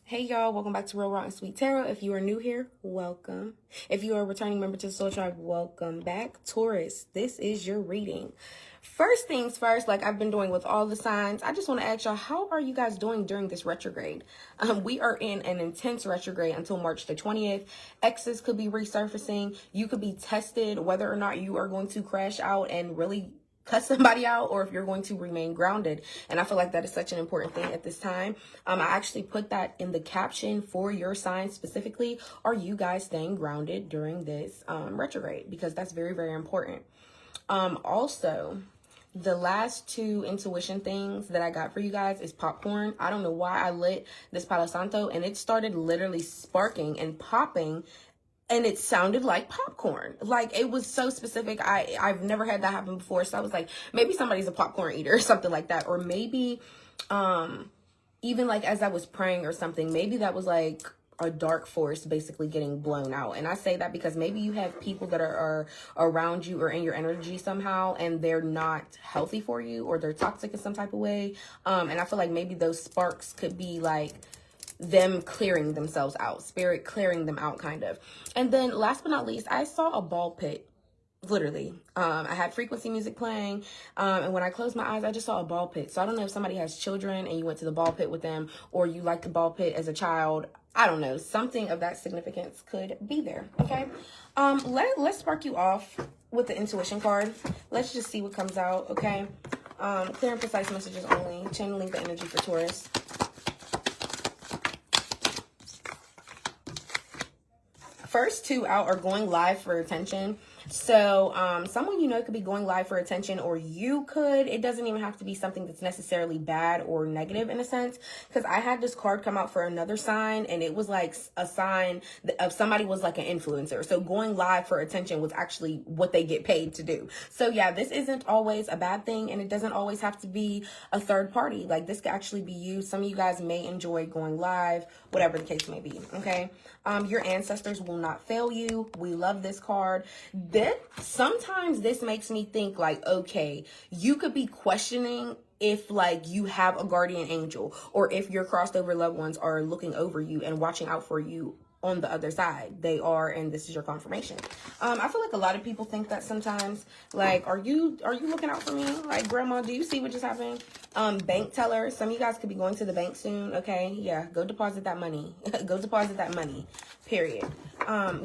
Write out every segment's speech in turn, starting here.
Hey y'all, welcome back to Real Raw and Sweet Tarot. If you are new here, welcome. If you are a returning member to the Soul Tribe, welcome back. Taurus, this is your reading. First things first, like I've been doing with all the signs, I just want to ask y'all, how are you guys doing during this retrograde? We are in an intense retrograde until March the 20th. Exes could be resurfacing. You could be tested whether or not you are going to crash out and really cut somebody out, or if you're going to remain grounded. And I feel like that is such an important thing at this time. I actually put that in the caption for your sign specifically. Are you guys staying grounded during this retrograde? Because that's very, very important. Also, the last two intuition things that I got for you guys is popcorn. I don't know why I lit this Palo Santo and it started literally sparking and popping, and it sounded like popcorn. Like, it was so specific. I've never had that happen before. So I was like, maybe somebody's a popcorn eater or something like that. Or maybe even like as I was praying or something, maybe that was like a dark force basically getting blown out. And I say that because maybe you have people that are around you or in your energy somehow, and they're not healthy for you, or they're toxic in some type of way. And I feel like maybe those sparks could be like them clearing themselves out, spirit clearing them out, kind of. And then last but not least, I saw a ball pit. Literally, I had frequency music playing, and when I closed my eyes, I just saw a ball pit. So I don't know if somebody has children and you went to the ball pit with them, or you liked the ball pit as a child. I don't know, something of that significance could be there. Okay, let's spark you off with the intuition card. Let's just see what comes out. Okay, clear and precise messages only, channeling the energy for Taurus. First two out are going live for attention. So someone you know could be going live for attention, or you could. It doesn't even have to be something that's necessarily bad or negative in a sense, because I had this card come out for another sign, and it was like a sign of somebody was like an influencer. So going live for attention was actually what they get paid to do. So yeah, this isn't always a bad thing, and it doesn't always have to be a third party. Like, this could actually be you. Some of you guys may enjoy going live, whatever the case may be. Okay, your ancestors will not fail you. We love this card. Then sometimes this makes me think like, okay, you could be questioning if like you have a guardian angel, or if your crossed over loved ones are looking over you and watching out for you on the other side. They are, and this is your confirmation. I feel like a lot of people think that sometimes, like, are you looking out for me? Like, grandma, do you see what just happened? Bank teller, some of you guys could be going to the bank soon. Okay, yeah, go deposit that money. Go deposit that money, period.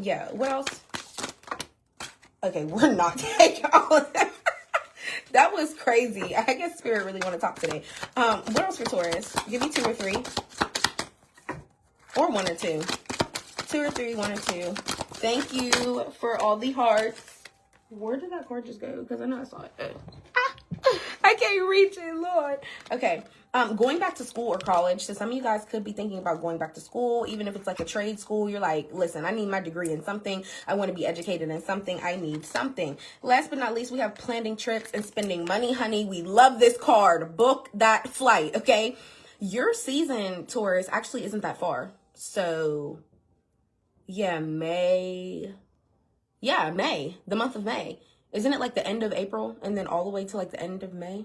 Yeah, what else? Okay, we're not taking all of that. That was crazy. I guess Spirit really want to talk today. What else for Taurus? Give me 2 or 3. Or 1 or 2. 2 or 3, 1 or 2. Thank you for all the hearts. Where did that card just go? Because I know I saw it. I can't reach it, Lord. Okay. Going back to school or college. So some of you guys could be thinking about going back to school, even if it's like a trade school. You're like, listen, I need my degree in something. I want to be educated in something. I need something. Last but not least, we have planning trips and spending money, honey. We love this card. Book that flight, okay? Your season, Taurus, actually isn't that far. So, yeah, May. Yeah, May. The month of May. Isn't it like the end of April and then all the way to like the end of May?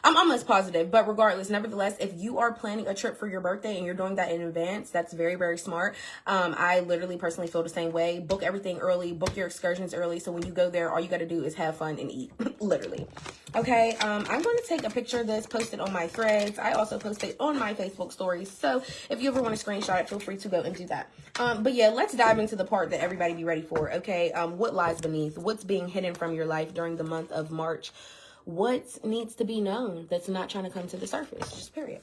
I'm almost positive, but regardless, nevertheless, if you are planning a trip for your birthday and you're doing that in advance, that's very, very smart. I literally personally feel the same way. Book everything early, book your excursions early, so when you go there, all you got to do is have fun and eat, literally. Okay, I'm going to take a picture of this, post it on my threads. I also post it on my Facebook stories, so if you ever want to screenshot it, feel free to go and do that. But yeah, let's dive into the part that everybody be ready for, okay? What lies beneath? What's being hidden from your life during the month of March? What needs to be known that's not trying to come to the surface, just period.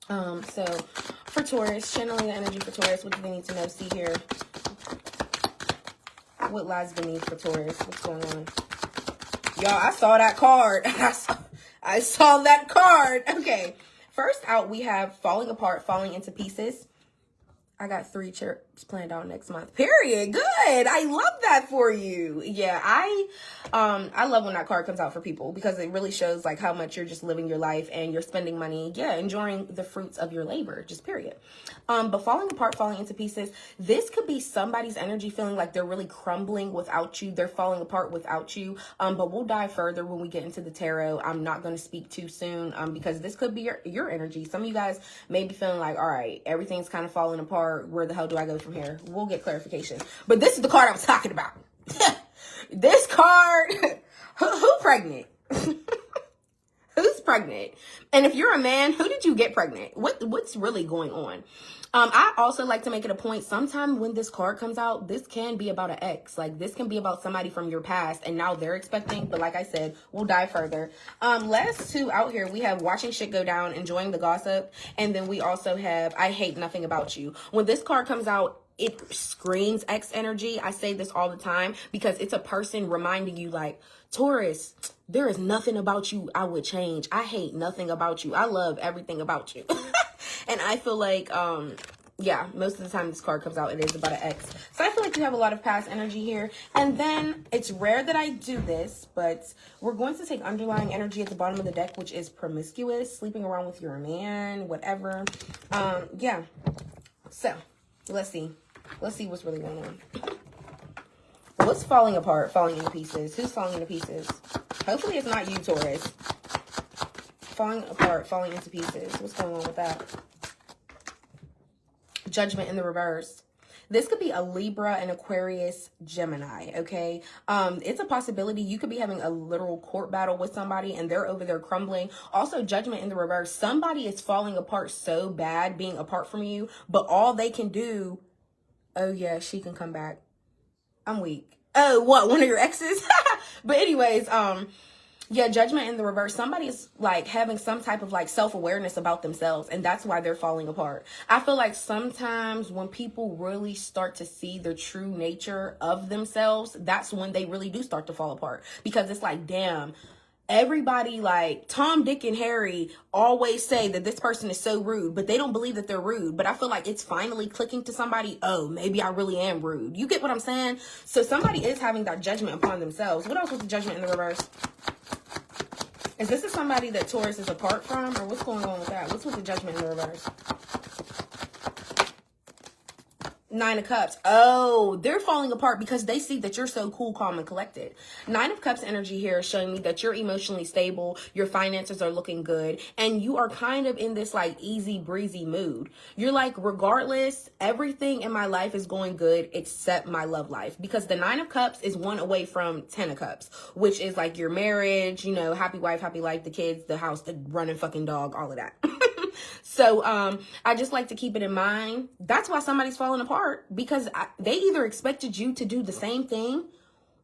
So for Taurus, channeling the energy for Taurus, what do they need to know? See here. What lies beneath for Taurus? What's going on? Y'all, I saw that card. I saw that card. Okay. First out, we have falling apart, falling into pieces. I got 3 trips planned out next month. Period. Good. I love that for you. Yeah, I love when that card comes out for people because it really shows like how much you're just living your life and you're spending money. Yeah, enjoying the fruits of your labor. Just period. But falling apart, falling into pieces. This could be somebody's energy feeling like they're really crumbling without you. They're falling apart without you. But we'll dive further when we get into the tarot. I'm not going to speak too soon because this could be your energy. Some of you guys may be feeling like, all right, everything's kind of falling apart. Where the hell do I go from here? We'll get clarification. But this is the card I was talking about. This card, who pregnant? Who's pregnant? And if you're a man, who did you get pregnant? What's really going on? I also like to make it a point. Sometime when this card comes out, this can be about an ex. Like this can be about somebody from your past and now they're expecting. But like I said, we'll dive further. Last 2 out here, we have watching shit go down, enjoying the gossip. And then we also have I hate nothing about you. When this card comes out, it screams ex energy. I say this all the time because it's a person reminding you like, Taurus, there is nothing about you I would change. I hate nothing about you. I love everything about you. And I feel like, yeah, most of the time this card comes out, it is about an ex. So I feel like you have a lot of past energy here. And then it's rare that I do this, but we're going to take underlying energy at the bottom of the deck, which is promiscuous, sleeping around with your man, whatever. Yeah. So let's see. Let's see what's really going on. What's falling apart, falling into pieces? Who's falling into pieces? Hopefully it's not you, Taurus. Falling apart, falling into pieces. What's going on with that? Judgment in the reverse. This could be a Libra, an Aquarius, Gemini, okay? It's a possibility you could be having a literal court battle with somebody and they're over there crumbling. Also, judgment in the reverse. Somebody is falling apart so bad being apart from you, but all they can do, oh yeah, she can come back. I'm weak. Oh, what? One of your exes? But anyways, yeah, judgment in the reverse. Somebody is like having some type of like self-awareness about themselves, and that's why they're falling apart. I feel like sometimes when people really start to see the true nature of themselves, that's when they really do start to fall apart. Because it's like, damn, everybody like Tom, Dick, and Harry always say that this person is so rude, but they don't believe that they're rude. But I feel like it's finally clicking to somebody, oh, maybe I really am rude. You get what I'm saying? So somebody is having that judgment upon themselves. What else was the judgment in the reverse? Is this somebody that Taurus is apart from? Or what's going on with that? What's with the judgment in the reverse? 9 of Cups. Oh, they're falling apart because they see that you're so cool, calm, and collected. 9 of Cups energy here is showing me that you're emotionally stable, your finances are looking good, and you are kind of in this like easy breezy mood. You're like, regardless, everything in my life is going good except my love life. Because the 9 of Cups is one away from 10 of Cups, which is like your marriage, you know, happy wife, happy life, the kids, the house, the running fucking dog, all of that. So I just like to keep it in mind. That's why somebody's falling apart, because they either expected you to do the same thing,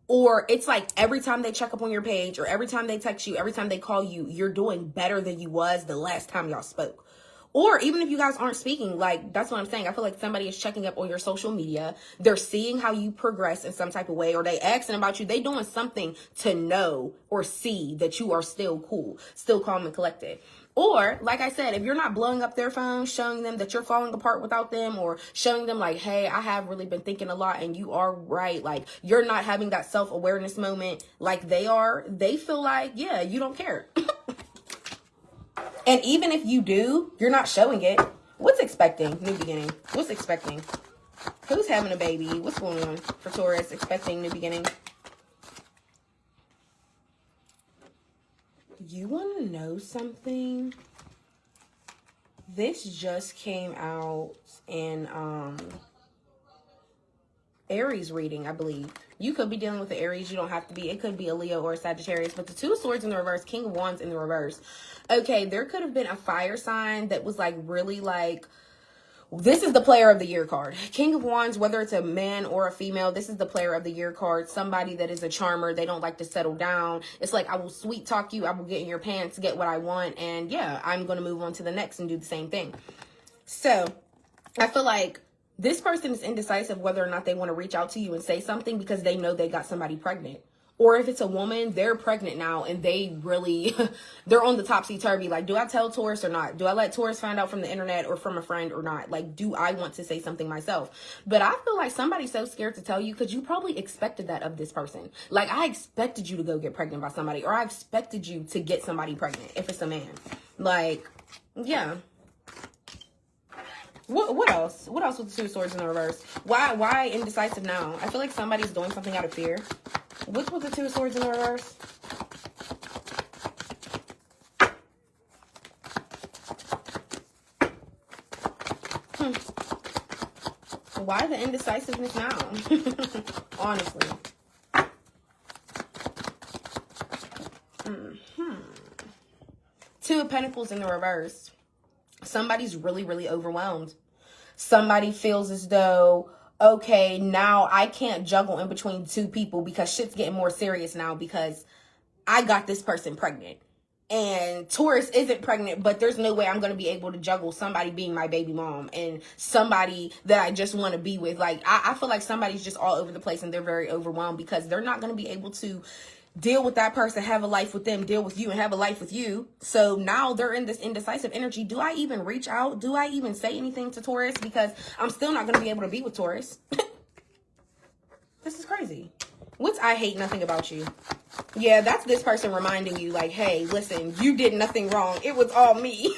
or it's like every time they check up on your page, or every time they text you, every time they call you, you're doing better than you was the last time y'all spoke. Or even if you guys aren't speaking, like, that's what I'm saying. I feel like somebody is checking up on your social media. They're seeing how you progress in some type of way, or they asking about you. They doing something to know or see that you are still cool, still calm and collected. Or, like I said, if you're not blowing up their phone, showing them that you're falling apart without them, or showing them like, hey, I have really been thinking a lot and you are right. Like, you're not having that self-awareness moment like they are. They feel like, yeah, you don't care. And even if you do, you're not showing it. What's expecting? New beginning. What's expecting? Who's having a baby? What's going on for Taurus? Expecting new beginning. You want to know something? This just came out in Aries reading, I believe. You could be dealing with the Aries. You don't have to be. It could be a Leo or a Sagittarius. But the 2 of Swords in the reverse, King of Wands in the reverse. Okay, there could have been a fire sign that was like really like, this is the player of the year card. King of Wands, whether it's a man or a female, this is the player of the year card. Somebody that is a charmer. They don't like to settle down. It's like, I will sweet talk you. I will get in your pants, get what I want. And yeah, I'm going to move on to the next and do the same thing. So I feel like this person is indecisive whether or not they want to reach out to you and say something because they know they got somebody pregnant. Or if it's a woman, they're pregnant now and they really, they're on the topsy-turvy. Like, do I tell Taurus or not? Do I let Taurus find out from the internet or from a friend or not? Like, do I want to say something myself? But I feel like somebody's so scared to tell you because you probably expected that of this person. Like, I expected you to go get pregnant by somebody, or I expected you to get somebody pregnant if it's a man. Like, yeah. What else? What else with the Two of Swords in the reverse? Why indecisive now? I feel like somebody's doing something out of fear. What's with the Two of Swords in the reverse? Why the indecisiveness now? Honestly. Two of Pentacles in the reverse. Somebody's really, really overwhelmed. Somebody feels as though, okay, now I can't juggle in between two people because shit's getting more serious now because I got this person pregnant. And Taurus isn't pregnant, but there's no way I'm going to be able to juggle somebody being my baby mom and somebody that I just want to be with. Like, I feel like somebody's just all over the place and they're very overwhelmed because they're not going to be able to deal with that person, have a life with them, deal with you, and have a life with you. So now they're in this indecisive energy. Do I even reach out? Do I even say anything to Taurus? Because I'm still not going to be able to be with Taurus. This is crazy. What's I hate nothing about you? Yeah, that's this person reminding you like, hey, listen, you did nothing wrong. It was all me.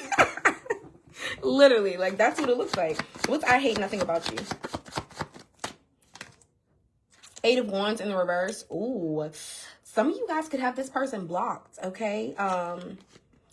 Literally, like that's what it looks like. What's I hate nothing about you? Eight of Wands in the reverse. Ooh. Some of you guys could have this person blocked, okay?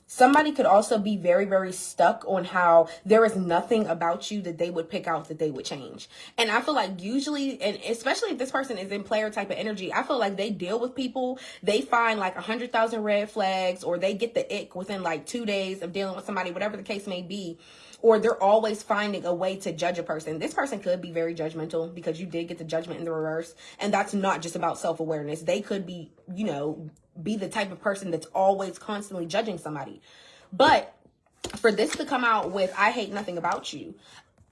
Somebody could also be very, very stuck on how there is nothing about you that they would pick out that they would change. And I feel like usually, and especially if this person is in player type of energy, I feel like they deal with people. They find like 100,000 red flags, or they get the ick within like 2 days of dealing with somebody, whatever the case may be. Or they're always finding a way to judge a person. This person could be very judgmental because you did get the Judgment in the reverse. And that's not just about self-awareness. They could be, you know, be the type of person that's always constantly judging somebody. But for this to come out with, I hate nothing about you.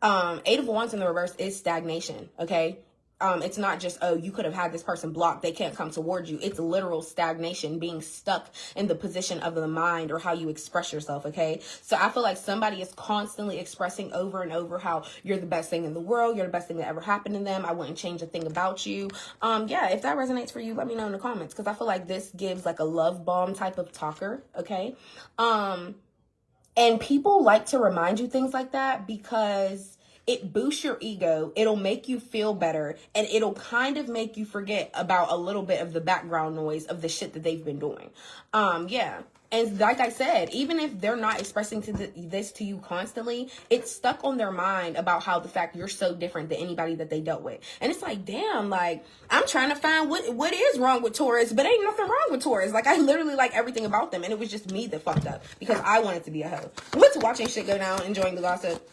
Eight of Wands in the reverse is stagnation, okay? It's not just, oh, you could have had this person blocked, they can't come towards you. It's literal stagnation, being stuck in the position of the mind or how you express yourself, okay? So I feel like somebody is constantly expressing over and over how you're the best thing in the world, you're the best thing that ever happened to them, I wouldn't change a thing about you. Yeah, if that resonates for you, let me know in the comments, because I feel like this gives like a love bomb type of talker, okay? And people like to remind you things like that because it boosts your ego. It'll make you feel better. And it'll kind of make you forget about a little bit of the background noise of the shit that they've been doing. Yeah. And like I said, even if they're not expressing this to you constantly, it's stuck on their mind about how the fact you're so different than anybody that they dealt with. And it's like, damn, like, I'm trying to find what is wrong with Taurus, but ain't nothing wrong with Taurus. Like, I literally like everything about them. And it was just me that fucked up because I wanted to be a hoe. What's watching shit go down, enjoying the gossip?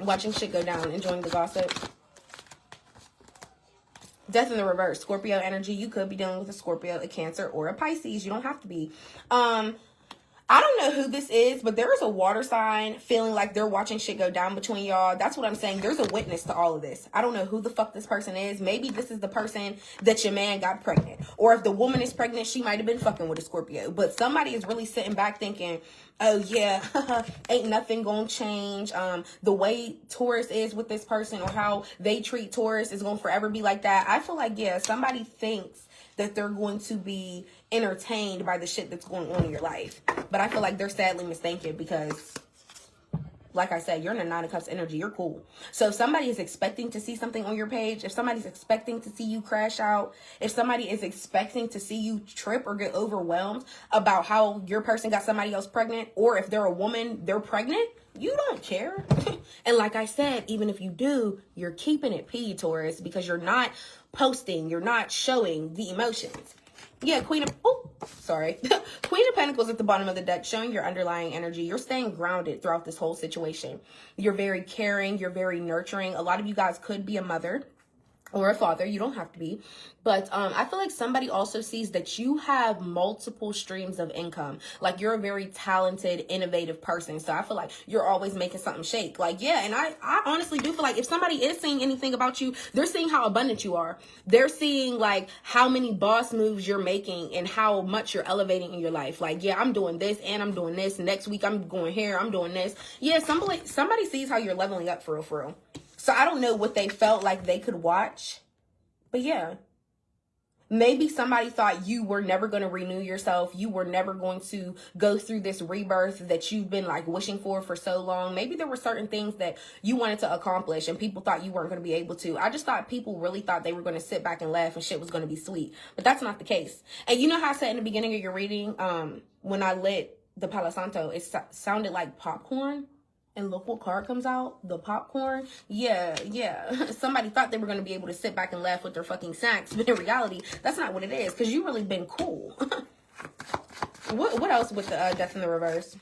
Watching shit go down, enjoying the gossip. Death in the reverse, Scorpio energy. You could be dealing with a Scorpio, a Cancer, or a Pisces. You don't have to be. I don't know who this is, but there is a water sign feeling like they're watching shit go down between y'all. That's what I'm saying. There's a witness to all of this. I don't know who the fuck this person is. Maybe this is the person that your man got pregnant. Or if the woman is pregnant, she might have been fucking with a Scorpio. But somebody is really sitting back thinking, oh yeah, ain't nothing gonna change. The way Taurus is with this person or how they treat Taurus is gonna forever be like that. I feel like, yeah, somebody thinks that they're going to be entertained by the shit that's going on in your life. But I feel like they're sadly mistaken because, like I said, you're in a Nine of Cups energy. You're cool. So if somebody is expecting to see something on your page, if somebody's expecting to see you crash out, if somebody is expecting to see you trip or get overwhelmed about how your person got somebody else pregnant, or if they're a woman, they're pregnant, you don't care. And like I said, even if you do, you're keeping it P, Taurus, because you're not posting, you're not showing the emotions. Yeah, Queen of Pentacles at the bottom of the deck, showing your underlying energy. You're staying grounded throughout this whole situation. You're very caring. You're very nurturing. A lot of you guys could be a mother. or a father. You don't have to be. But I feel like somebody also sees that you have multiple streams of income. Like, you're a very talented, innovative person. So I feel like you're always making something shake. Like, yeah, and I honestly do feel like if somebody is seeing anything about you, they're seeing how abundant you are. They're seeing, like, how many boss moves you're making and how much you're elevating in your life. Like, yeah, I'm doing this and I'm doing this. Next week, I'm going here. I'm doing this. Yeah, somebody sees how you're leveling up for real. So I don't know what they felt like they could watch. But yeah, maybe somebody thought you were never going to renew yourself. You were never going to go through this rebirth that you've been like wishing for so long. Maybe there were certain things that you wanted to accomplish and people thought you weren't going to be able to. I just thought people really thought they were going to sit back and laugh and shit was going to be sweet. But that's not the case. And you know how I said in the beginning of your reading, when I lit the Palo Santo, it sounded like popcorn? And look what card comes out, the popcorn. Yeah. Somebody thought they were going to be able to sit back and laugh with their fucking snacks. But in reality, that's not what it is. Because you really been cool. What else with the Death in the reverse?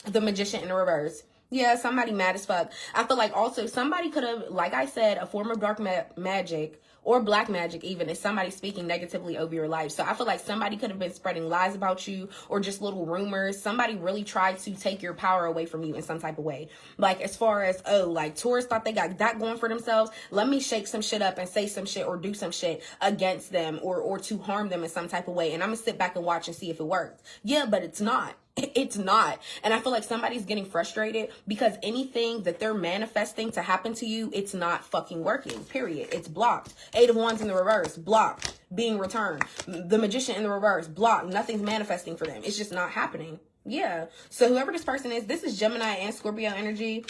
The Magician in the reverse. Yeah, somebody mad as fuck. I feel like also somebody could have, like I said, a form of dark magic or black magic even is somebody speaking negatively over your life. So I feel like somebody could have been spreading lies about you or just little rumors. Somebody really tried to take your power away from you in some type of way. Like as far as, oh, like Taurus thought they got that going for themselves. Let me shake some shit up and say some shit or do some shit against them or to harm them in some type of way. And I'm going to sit back and watch and see if it works. Yeah, but it's not. It's not. And I feel like somebody's getting frustrated because anything that they're manifesting to happen to you, it's not fucking working, period. It's blocked. 8 of Wands in the reverse, blocked, being returned. The Magician in the reverse, blocked. Nothing's manifesting for them. It's just not happening. Yeah. So whoever this person is, this is Gemini and Scorpio energy.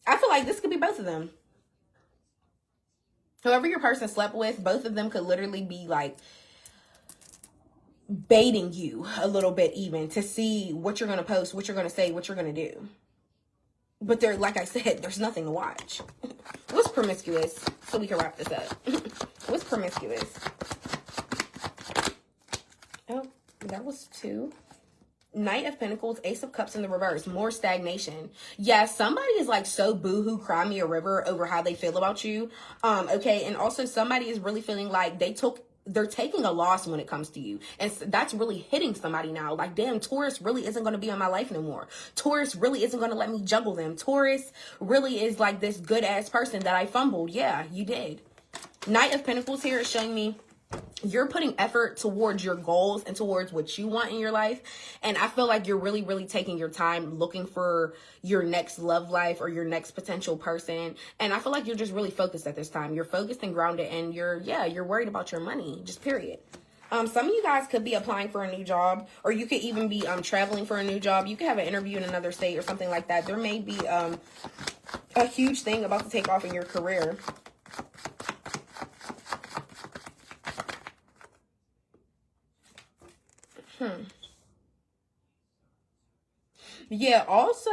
I feel like this could be both of them. Whoever your person slept with, both of them could literally be like baiting you a little bit even to see what you're going to post, what you're going to say, what you're going to do. But there, like I said, there's nothing to watch. What's promiscuous? So we can wrap this up. What's promiscuous? Oh, that was 2. Knight of Pentacles, Ace of Cups in the reverse, more stagnation. Yeah, somebody is like so boohoo, cry me a river over how they feel about you. Okay, and also somebody is really feeling like they're taking a loss when it comes to you. And that's really hitting somebody now. Like, damn, Taurus really isn't going to be in my life no more. Taurus really isn't going to let me juggle them. Taurus really is like this good ass person that I fumbled. Yeah, you did. Knight of Pentacles here is showing me you're putting effort towards your goals and towards what you want in your life. And I feel like you're really, really taking your time looking for your next love life or your next potential person. And I feel like you're just really focused at this time. You're focused and grounded and you're worried about your money, just period. Some of you guys could be applying for a new job, or you could even be traveling for a new job. You could have an interview in another state or something like that. There may be a huge thing about to take off in your career. Yeah, also,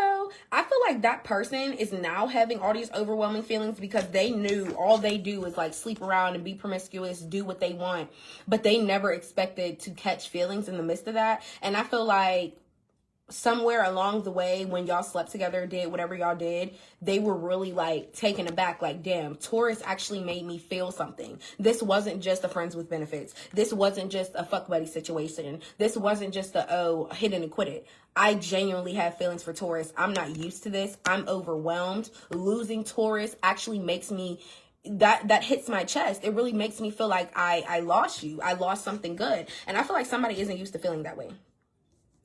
I feel like that person is now having all these overwhelming feelings because they knew all they do is like sleep around and be promiscuous, do what they want, but they never expected to catch feelings in the midst of that. And I feel like somewhere along the way when y'all slept together, did whatever y'all did, they were really like taken aback, like, damn, Taurus actually made me feel something. This wasn't just a friends with benefits. This wasn't just a fuck buddy situation. This wasn't just a hit and quit it. I genuinely have feelings for Taurus. I'm not used to this. I'm overwhelmed. Losing Taurus actually makes me that hits my chest. It really makes me feel like I lost you. I lost something good. And I feel like somebody isn't used to feeling that way.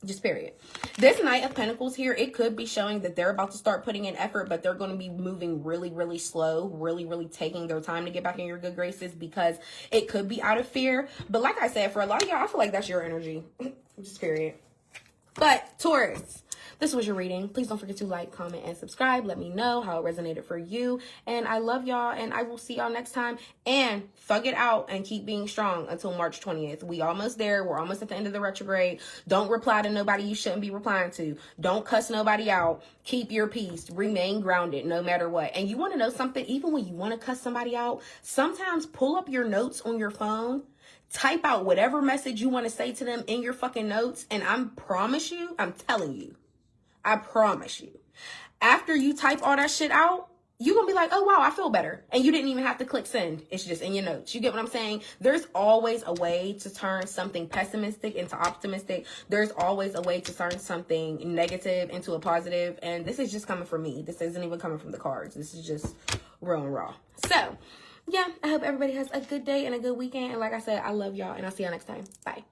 Just period. This Knight of Pentacles here, it could be showing that they're about to start putting in effort, but they're going to be moving really, really slow, really, really taking their time to get back in your good graces because it could be out of fear. But like I said, for a lot of y'all, I feel like that's your energy. Just period. But Taurus, this was your reading. Please don't forget to like, comment, and subscribe. Let me know how it resonated for you. And I love y'all, and I will see y'all next time. And thug it out and keep being strong until March 20th. We almost there. We're almost at the end of the retrograde. Don't reply to nobody you shouldn't be replying to. Don't cuss nobody out. Keep your peace. Remain grounded no matter what. And you want to know something? Even when you want to cuss somebody out, sometimes pull up your notes on your phone. Type out whatever message you want to say to them in your fucking notes. And I promise you, I'm telling you, I promise you, after you type all that shit out, you're going to be like, oh, wow, I feel better. And you didn't even have to click send. It's just in your notes. You get what I'm saying? There's always a way to turn something pessimistic into optimistic. There's always a way to turn something negative into a positive. And this is just coming from me. This isn't even coming from the cards. This is just real and raw. So, yeah, I hope everybody has a good day and a good weekend. And like I said, I love y'all. And I'll see y'all next time. Bye.